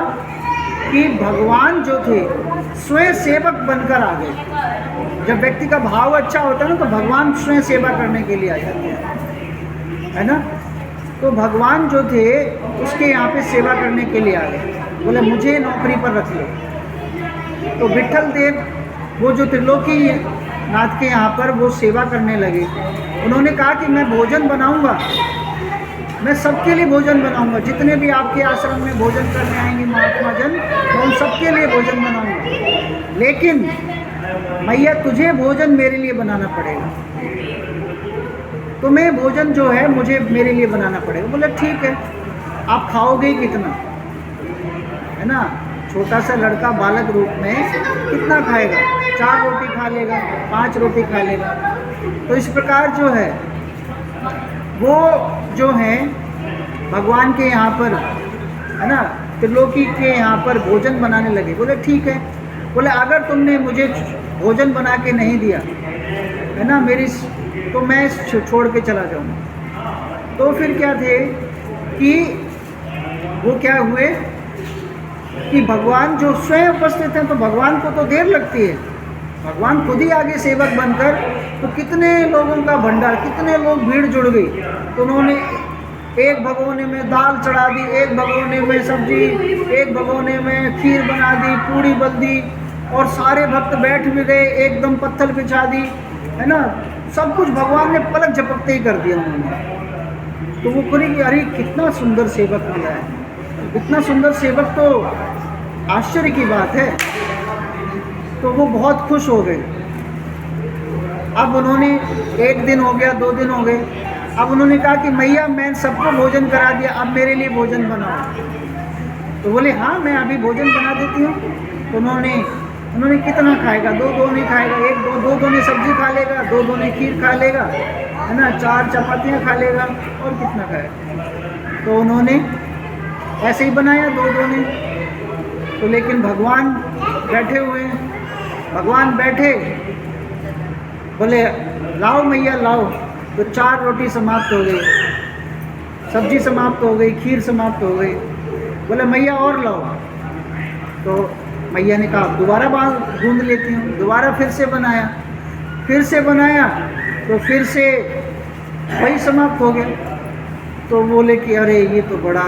कि भगवान जो थे स्वयं सेवक बनकर आ गए। जब व्यक्ति का भाव अच्छा होता है ना, तो भगवान स्वयं सेवा करने के लिए आ जाते हैं, है ना। तो भगवान जो थे उसके यहाँ पे सेवा करने के लिए आ गए, बोले मुझे नौकरी पर रख लो। तो विट्ठल देव वो जो त्रिलोकी नाथ के यहाँ पर वो सेवा करने लगे। उन्होंने कहा कि मैं भोजन बनाऊंगा, मैं सबके लिए भोजन बनाऊंगा, जितने भी आपके आश्रम में भोजन करने आएंगे महात्मा जन, मैं उन सबके लिए भोजन बनाऊंगा। लेकिन मैया तुझे भोजन मेरे लिए बनाना पड़ेगा, तो मैं भोजन जो है मुझे मेरे लिए बनाना पड़ेगा। बोले ठीक है, आप खाओगे कितना, है ना। छोटा सा लड़का बालक रूप में कितना खाएगा? 4 रोटी खा लेगा, 5 रोटी खा लेगा। तो इस प्रकार जो है वो जो है भगवान के यहाँ पर, है ना, त्रिलोकी के यहाँ पर भोजन बनाने लगे। बोले ठीक है, बोले अगर तुमने मुझे भोजन बना के नहीं दिया, है ना, तो मैं छोड़ के चला जाऊँगा। तो फिर क्या थे कि वो क्या हुए कि भगवान जो स्वयं उपस्थित हैं, तो भगवान को तो देर लगती है, भगवान खुद ही आगे सेवक बनकर, तो कितने लोगों का भंडार, कितने लोग भीड़ जुड़ गई। तो उन्होंने एक भगोने में दाल चढ़ा दी, एक भगोने में सब्जी, एक भगोने में खीर बना दी, पूड़ी बल दी, और सारे भक्त बैठ भी गए, एकदम पत्थर बिछा दी, है ना, सब कुछ भगवान ने पलक झपकते ही कर दिया उन्होंने। तो वो करी कि अरे कितना सुंदर सेवक मिला है, इतना सुंदर सेवक, तो आश्चर्य की बात है। तो वो बहुत खुश हो गए। अब उन्होंने 1 दिन हो गया, 2 दिन हो गए, अब उन्होंने कहा कि मैया मैं सबको भोजन करा दिया, अब मेरे लिए भोजन बनाओ। तो बोले हाँ मैं अभी भोजन बना देती हूँ। तो उन्होंने कितना खाएगा? 2 दोने खाएगा, 2 दोने सब्जी खा लेगा, 2 दोने खीर खा लेगा, है ना, 4 चपातियाँ खा लेगा, और कितना खाएगा? तो उन्होंने ऐसे ही बनाया 2 दोने। तो लेकिन भगवान बैठे हुए हैं, भगवान बैठे, बोले लाओ मैया लाओ। तो 4 रोटी समाप्त हो गई, सब्जी समाप्त हो गई, खीर समाप्त हो गई। बोले मैया और लाओ। तो मैया ने कहा दोबारा गूंद लेती हूँ। दोबारा फिर से बनाया, तो फिर से वही समाप्त हो गया। तो बोले कि अरे ये तो बड़ा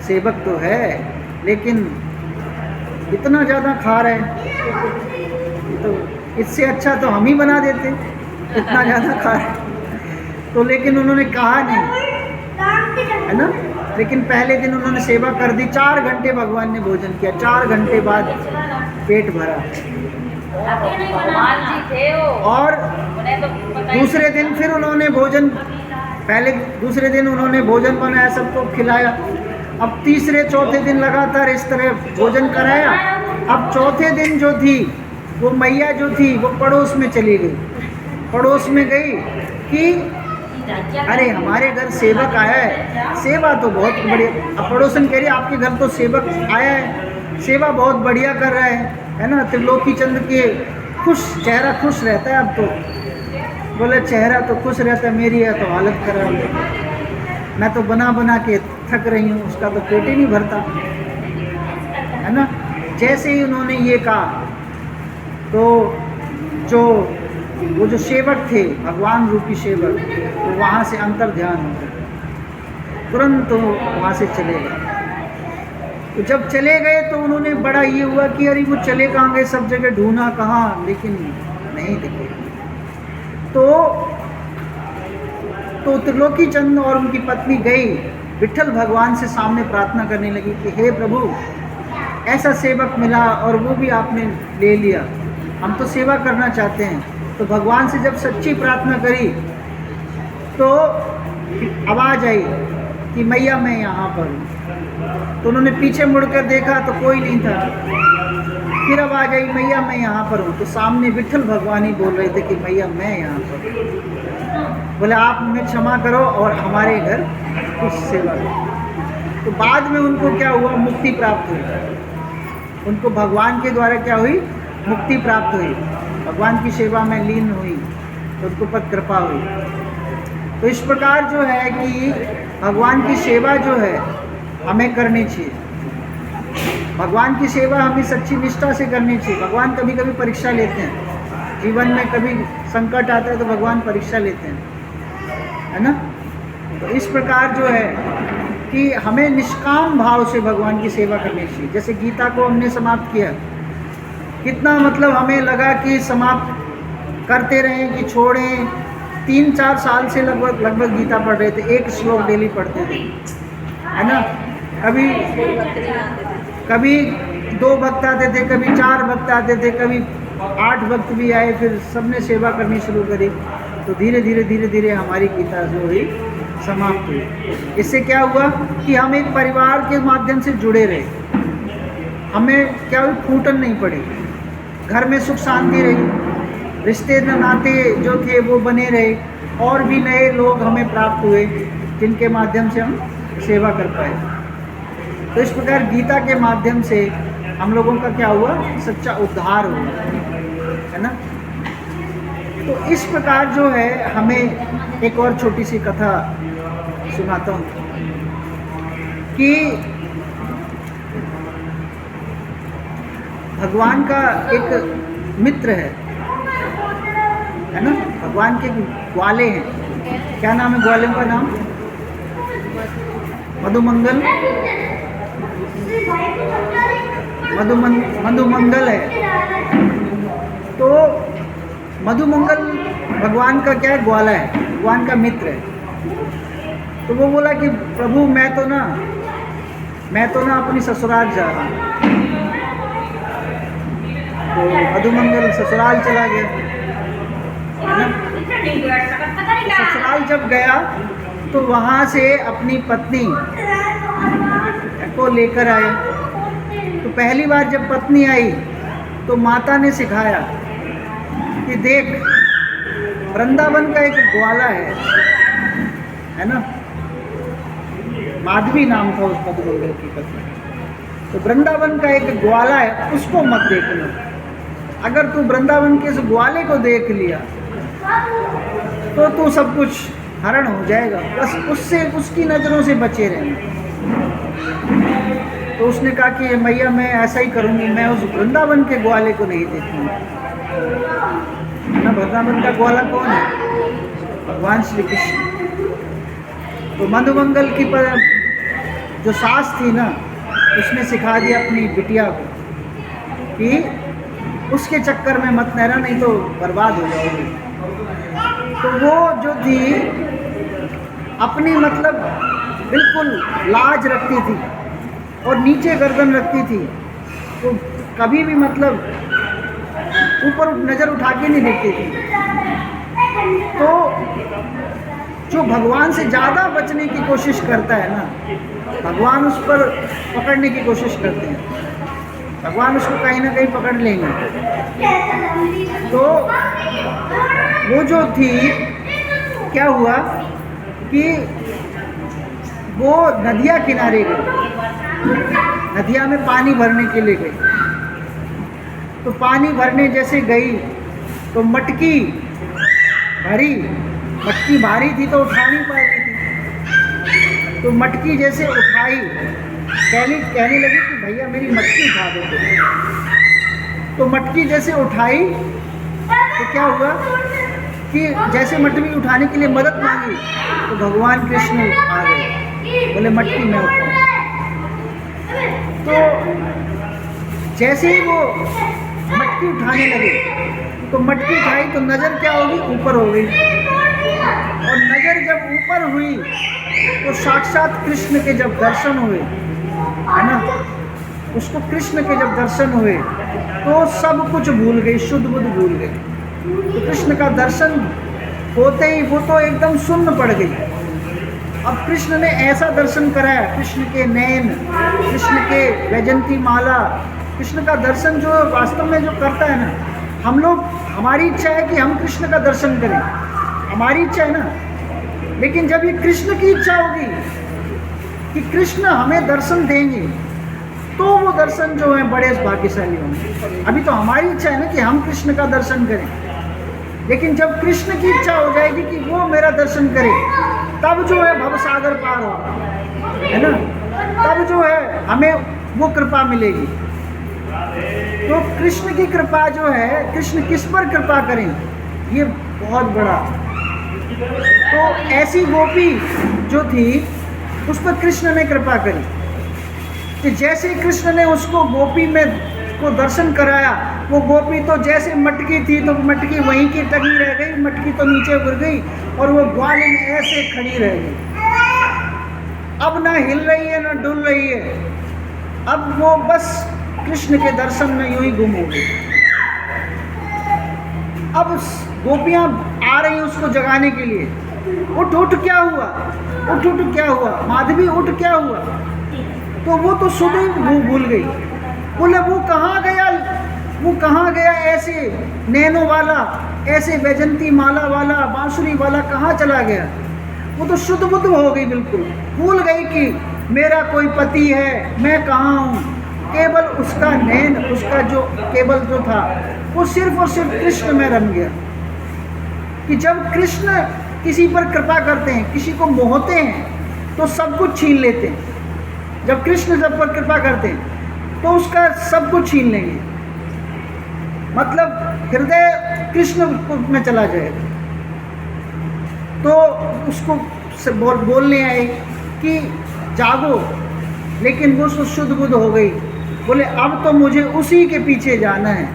सेवक तो है, लेकिन इतना ज़्यादा खा रहे हैं, तो इससे अच्छा तो हम ही बना देते, इतना ज़्यादा खा रहे। तो लेकिन उन्होंने कहा नहीं, है ना, लेकिन पहले दिन उन्होंने सेवा कर दी। 4 घंटे भगवान ने भोजन किया, 4 घंटे बाद पेट भरा। और दूसरे दिन फिर उन्होंने दूसरे दिन उन्होंने भोजन बनाया, सबको खिलाया। अब तीसरे चौथे दिन लगातार इस तरह भोजन कराया। अब चौथे दिन जो थी वो मैया जो थी वो पड़ोस में चली गई। पड़ोस में गई कि अरे हमारे घर सेवक आया है, सेवा तो बहुत बढ़िया। अब पड़ोसन कह रही आपके घर तो सेवक आया है, सेवा बहुत बढ़िया कर रहा है ना, त्रिलोकी चंद्र के चेहरा खुश रहता है। अब तो बोले चेहरा तो खुश रहता है, मेरी है तो हालत खराब है, मैं तो बना बना के थक रही हूँ, उसका तो पेट ही नहीं भरता, है ना। जैसे ही उन्होंने ये कहा तो वो जो सेवक थे, भगवान रूपी सेवक, तो वहाँ से अंतर ध्यान हो गया, तुरंत तो वहाँ से चले गए। तो जब चले गए तो उन्होंने बड़ा ये हुआ कि अरे वो चले कहाँ गए, सब जगह ढूंढा कहाँ, लेकिन नहीं दिखे। तो त्रिलोकी चंद्र और उनकी पत्नी गई, विठ्ठल भगवान से सामने प्रार्थना करने लगी कि हे प्रभु, ऐसा सेवक मिला और वो भी आपने ले लिया, हम तो सेवा करना चाहते हैं। तो भगवान से जब सच्ची प्रार्थना करी तो आवाज़ आई कि मैया मैं यहाँ पर हूँ। तो उन्होंने पीछे मुड़कर देखा तो कोई नहीं था। फिर आवाज़ आई मैया मैं यहाँ पर हूँ। तो सामने विठ्ठल भगवान ही बोल रहे थे कि मैया मैं यहाँ पर हूँ। बोले आप मुझे क्षमा करो और हमारे घर कुछ सेवा करो। तो बाद में उनको क्या हुआ, मुक्ति प्राप्त हुई। उनको भगवान के द्वारा क्या हुई, मुक्ति प्राप्त हुई, भगवान की सेवा में लीन हुई, तो उनको पर कृपा हुई। तो इस प्रकार जो है कि भगवान की सेवा जो है हमें करनी चाहिए। भगवान की सेवा हमें सच्ची निष्ठा से करनी चाहिए। भगवान कभी कभी परीक्षा लेते हैं, जीवन में कभी संकट आता है तो भगवान परीक्षा लेते हैं, है ना। तो इस प्रकार जो है कि हमें निष्काम भाव से भगवान की सेवा करनी चाहिए। जैसे गीता को हमने समाप्त किया, कितना मतलब हमें लगा कि समाप्त करते रहें कि छोड़ें। 3-4 साल से लगभग गीता पढ़ रहे थे, एक श्लोक डेली पढ़ते थे, है ना। कभी 2 भक्त आते थे, कभी 4 भक्त आते थे, कभी 8 भक्त भी आए, फिर सबने सेवा करनी शुरू करी। तो धीरे धीरे हमारी गीता जो हुई समाप्त हुई। इससे क्या हुआ कि हम एक परिवार के माध्यम से जुड़े रहे, हमें क्या हुई, फूटन नहीं पड़ी, घर में सुख शांति रही, रिश्ते नाते जो थे वो बने रहे, और भी नए लोग हमें प्राप्त हुए जिनके माध्यम से हम सेवा कर पाए। तो इस प्रकार गीता के माध्यम से हम लोगों का क्या हुआ, सच्चा उद्धार हुआ, है ना। तो इस प्रकार जो है, हमें एक और छोटी सी कथा सुनाता हूँ कि भगवान का एक मित्र है ना, भगवान के ग्वाले हैं। क्या नाम है ग्वालों का नाम? मधुमंगल, मधुमंगल है। तो मधुमंगल भगवान का क्या है, ग्वाला है, भगवान का मित्र है। तो वो बोला कि प्रभु मैं तो ना अपनी ससुराल जा रहा हूँ। तो मधुमंगल ससुराल चला गया, है ना। ससुराल जब गया तो वहाँ से अपनी पत्नी को लेकर आए। तो पहली बार जब पत्नी आई तो माता ने सिखाया कि देख, वृंदावन का एक ग्वाला है ना, माधवी नाम था उस मधुमंगल की पत्नी। तो वृंदावन का एक ग्वाला है, उसको मत देखना। अगर तू वृंदावन के उस ग्वाले को देख लिया तो तू सब कुछ हरण हो जाएगा, बस उससे, उसकी नज़रों से बचे रहना। तो उसने कहा कि मैया मैं ऐसा ही करूँगी, मैं उस वृंदावन के ग्वाले को नहीं देखूँगी। ना, वृंदावन का ग्वाला कौन है? भगवान श्री कृष्ण। तो मधुमंगल की जो सास थी ना, उसने सिखा दिया अपनी बिटिया को कि उसके चक्कर में मत रहना, नहीं तो बर्बाद हो जाओगे। तो वो जो थी अपनी मतलब बिल्कुल लाज रखती थी और नीचे गर्दन रखती थी, तो कभी भी मतलब ऊपर नज़र उठा के नहीं देखती थी। तो जो भगवान से ज़्यादा बचने की कोशिश करता है ना, भगवान उस पर पकड़ने की कोशिश करते हैं, भगवान उसको कहीं ना कहीं पकड़ लेंगे। तो वो जो थी, क्या हुआ कि वो नदिया किनारे गई, नदिया में पानी भरने के लिए गई। तो पानी भरने जैसे गई तो मटकी भरी, मटकी भारी थी तो उठा नहीं पा रही थी। तो मटकी जैसे उठाई, कहने लगी कि भैया मेरी मटकी उठा दो। तो मटकी जैसे उठाई तो क्या हुआ कि जैसे मटकी उठाने के लिए मदद मांगी तो भगवान कृष्ण आ गए, बोले मटकी मैं उठाऊं। तो जैसे ही वो मटकी उठाने लगे तो मटकी उठाई तो नज़र क्या होगी, ऊपर हो गई। और नज़र जब ऊपर हुई तो साक्षात कृष्ण के जब दर्शन हुए, है ना, उसको कृष्ण के जब दर्शन हुए तो सब कुछ भूल गई, शुद्ध बुद्ध भूल गई। तो कृष्ण का दर्शन होते ही वो तो एकदम सुन्न पड़ गई। अब कृष्ण ने ऐसा दर्शन कराया, कृष्ण के नैन, कृष्ण के वैजंती माला, कृष्ण का दर्शन जो वास्तव में जो करता है ना, हम लोग, हमारी इच्छा है कि हम कृष्ण का दर्शन करें, हमारी इच्छा है ना। लेकिन जब ये कृष्ण की इच्छा होगी कि कृष्ण हमें दर्शन देंगे तो वो दर्शन जो है बड़े भाग्यशाली होंगे। अभी तो हमारी इच्छा है ना कि हम कृष्ण का दर्शन करें, लेकिन जब कृष्ण की इच्छा हो जाएगी कि वो मेरा दर्शन करे, तब जो है भवसागर पार हो, है ना, तब जो है हमें वो कृपा मिलेगी। तो कृष्ण की कृपा जो है, कृष्ण किस पर कृपा करें, ये बहुत बड़ा। तो ऐसी गोपी जो थी उस पर कृष्ण ने कृपा करी कि जैसे कृष्ण ने उसको गोपी में को दर्शन कराया, वो गोपी तो जैसे मटकी थी तो मटकी वहीं की टंगी रह गई, मटकी तो नीचे गिर गई और वो ग्वालिन ऐसे खड़ी रह गई, अब ना हिल रही है ना डुल रही है। अब वो बस कृष्ण के दर्शन में यूं ही गुम हो गई। अब गोपियां आ रही उसको जगाने के लिए, उठ उठ क्या हुआ, उठ उठ क्या हुआ, माधवी उठ क्या हुआ। तो वो तो सुध ही भूल गई, बोले वो कहाँ गया ऐसे नैनो वाला, ऐसे वैजंती माला वाला, बांसुरी वाला कहाँ चला गया? वो तो शुद्ध बुद्ध हो गई, बिल्कुल भूल गई कि मेरा कोई पति है, मैं कहाँ हूँ। केवल उसका नैन, उसका जो केवल जो था वो सिर्फ और सिर्फ कृष्ण में रम गया। कि जब कृष्ण किसी पर कृपा करते हैं, किसी को मोहते हैं, तो सब कुछ छीन लेते हैं। जब कृष्ण जब पर कृपा करते हैं तो उसका सब कुछ छीन लेंगे, मतलब हृदय कृष्ण में चला जाएगा। तो उसको बोलने आए कि जागो, लेकिन वो शुद्ध बुद्ध हो गई। बोले अब तो मुझे उसी के पीछे जाना है।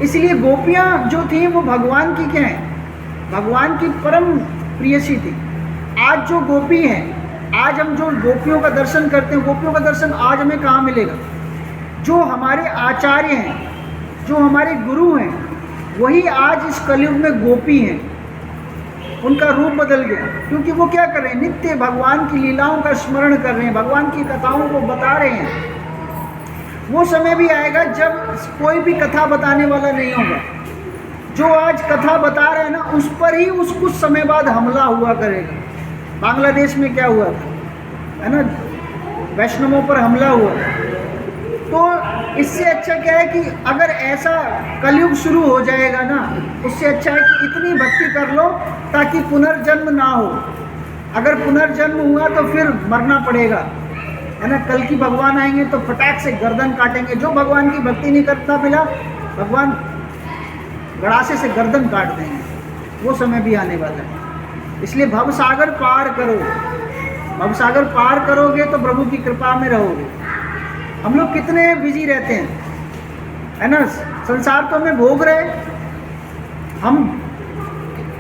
इसलिए गोपियाँ जो थी वो भगवान की क्या है, भगवान की परम प्रियसी थी। आज जो गोपी हैं, आज हम जो गोपियों का दर्शन करते हैं, गोपियों का दर्शन आज हमें कहाँ मिलेगा? जो हमारे आचार्य हैं, जो हमारे गुरु हैं, वही आज इस कलयुग में गोपी हैं। उनका रूप बदल गया, क्योंकि वो क्या कर रहे हैं? नित्य भगवान की लीलाओं का स्मरण कर रहे हैं, भगवान की कथाओं को बता रहे हैं। वो समय भी आएगा जब कोई भी कथा बताने वाला नहीं होगा। जो आज कथा बता रहे हैं ना, उस पर ही कुछ समय बाद हमला हुआ करेगा। बांग्लादेश में क्या हुआ था, है ना, वैष्णवों पर हमला हुआ। तो इससे अच्छा क्या है कि अगर ऐसा कलयुग शुरू हो जाएगा ना, उससे अच्छा है कि इतनी भक्ति कर लो ताकि पुनर्जन्म ना हो। अगर पुनर्जन्म हुआ तो फिर मरना पड़ेगा, है ना। कल की भगवान आएंगे तो फटाक से गर्दन काटेंगे। जो भगवान की भक्ति नहीं करता मिला, भगवान गड़ासे से गर्दन काट देंगे। वो समय भी आने वाला है। इसलिए भवसागर पार करो। भवसागर पार करोगे तो प्रभु की कृपा में रहोगे। हम लोग कितने बिजी रहते हैं, है ना। संसार तो हमें भोग रहे,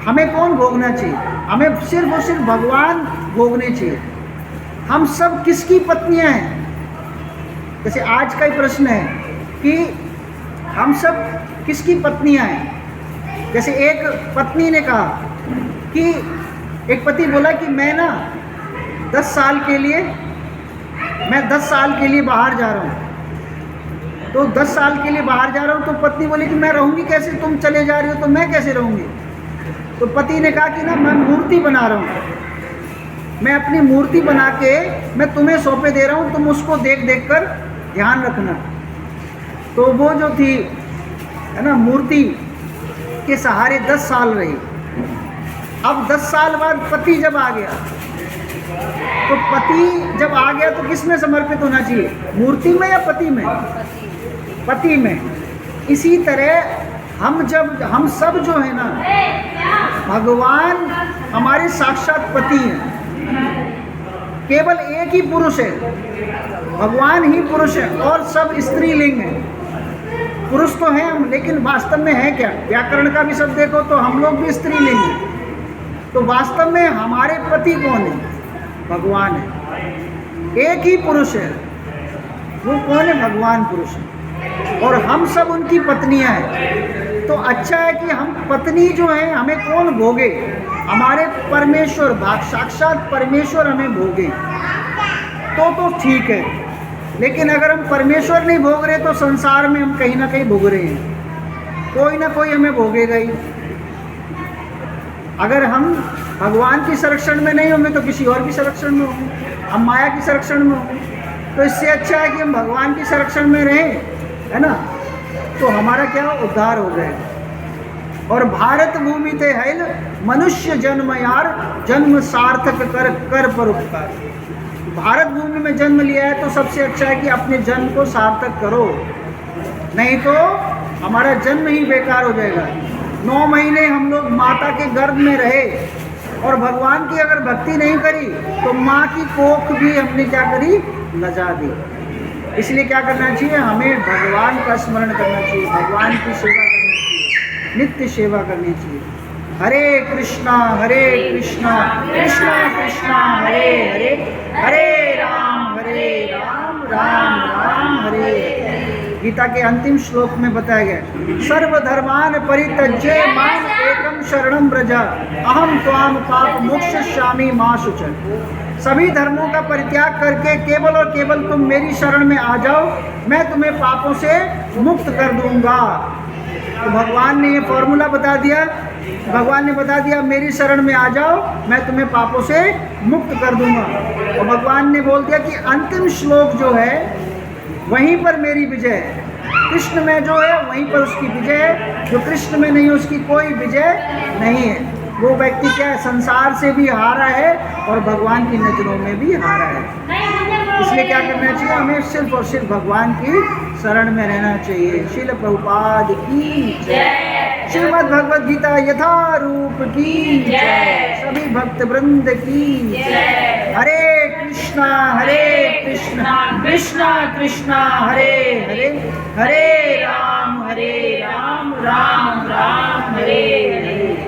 हमें कौन भोगना चाहिए? हमें सिर्फ और सिर्फ भगवान भोगने चाहिए। हम सब किसकी पत्नियां हैं? जैसे आज का ही प्रश्न है कि हम सब किसकी पत्नियां हैं? जैसे एक पत्नी ने कहा कि एक पति बोला कि मैं ना 10 साल के लिए बाहर जा रहा हूँ। तो 10 साल के लिए बाहर जा रहा हूँ, तो पत्नी बोली कि मैं रहूँगी कैसे? तुम चले जा रही हो तो मैं कैसे रहूँगी? तो पति ने कहा कि ना मैं मूर्ति बना रहा हूँ, मैं अपनी मूर्ति बना के मैं तुम्हें सौंपे दे रहा हूँ, तुम उसको देख देख कर ध्यान रखना। तो वो जो थी, है ना, मूर्ति के सहारे 10 साल रही। अब 10 साल बाद पति जब आ गया, तो पति जब आ गया तो किस में समर्पित होना चाहिए? मूर्ति में या पति में? पति में। इसी तरह हम सब जो है ना, भगवान हमारे साक्षात पति हैं। केवल एक ही पुरुष है, भगवान ही पुरुष है और सब स्त्रीलिंग है। पुरुष तो हैं हम, लेकिन वास्तव में है क्या? व्याकरण का भी सब देखो तो हम लोग भी स्त्रीलिंग हैं। तो वास्तव में हमारे पति कौन है? भगवान है। एक ही पुरुष है, वो कौन है? भगवान पुरुष है, और हम सब उनकी पत्नियां हैं। तो अच्छा है कि हम पत्नी जो है हमें कौन भोगे? हमारे परमेश्वर, साक्षात परमेश्वर हमें भोगे तो ठीक है। लेकिन अगर हम परमेश्वर नहीं भोग रहे तो संसार में हम कहीं ना कहीं भोग रहे हैं, कोई ना कोई हमें भोगेगा ही। अगर हम भगवान की संरक्षण में नहीं होंगे तो किसी और की संरक्षण में होंगे, हम माया की संरक्षण में होंगे। तो इससे अच्छा है कि हम भगवान की संरक्षण में रहें, है ना, तो हमारा क्या उद्धार हो जाएगा। और भारत भूमि ते हैल मनुष्य जन्म यार, जन्म सार्थक कर पर उपकार। भारत भूमि में जन्म लिया है तो सबसे अच्छा है कि अपने जन्म को सार्थक करो, नहीं तो हमारा जन्म ही बेकार हो जाएगा। 9 महीने हम लोग माता के गर्भ में रहे और भगवान की अगर भक्ति नहीं करी तो माँ की कोख भी हमने क्या करी? लजा दी। इसलिए क्या करना चाहिए? हमें भगवान का स्मरण करना चाहिए, भगवान की सेवा करनी चाहिए, नित्य सेवा करनी चाहिए। हरे कृष्णा कृष्णा कृष्णा हरे हरे, हरे राम राम राम हरे हरे। गीता के अंतिम श्लोक में बताया गया, सर्वधर्मान परित्यज्य माम एकम शरणम व्रज, अहम त्वाम पाप मोक्षयिष्यामि मा शुचः। सभी धर्मों का परित्याग करके केवल और केवल तुम मेरी शरण में आ जाओ, मैं तुम्हें पापों से मुक्त कर दूंगा। तो भगवान ने ये फॉर्मूला बता दिया, भगवान ने बता दिया मेरी शरण में आ जाओ, मैं तुम्हें पापों से मुक्त कर दूंगा। और भगवान ने बोल दिया कि अंतिम श्लोक जो है वहीं पर मेरी विजय है। कृष्ण में जो है वहीं पर उसकी विजय है, जो कृष्ण में नहीं उसकी कोई विजय नहीं है। वो व्यक्ति क्या है, संसार से भी हारा है और भगवान की नजरों में भी हारा है। इसलिए क्या करना चाहिए, हमें सिर्फ और सिर्फ भगवान की शरण में रहना चाहिए। श्रील प्रभुपाद की जय, श्रीमद् भगवद गीता यथारूप की जय, सभी भक्त वृंद की जय। हरे कृष्णा कृष्णा कृष्णा हरे हरे, हरे राम राम राम हरे हरे।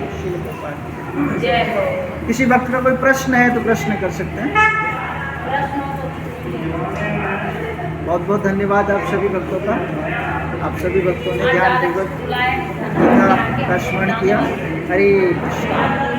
जय हो। किसी भक्त का कोई प्रश्न है तो प्रश्न कर सकते हैं। बहुत बहुत धन्यवाद आप सभी भक्तों का। आप सभी भक्तों ने ध्यानपूर्वक गीता का स्मरण किया। हरे कृष्णा।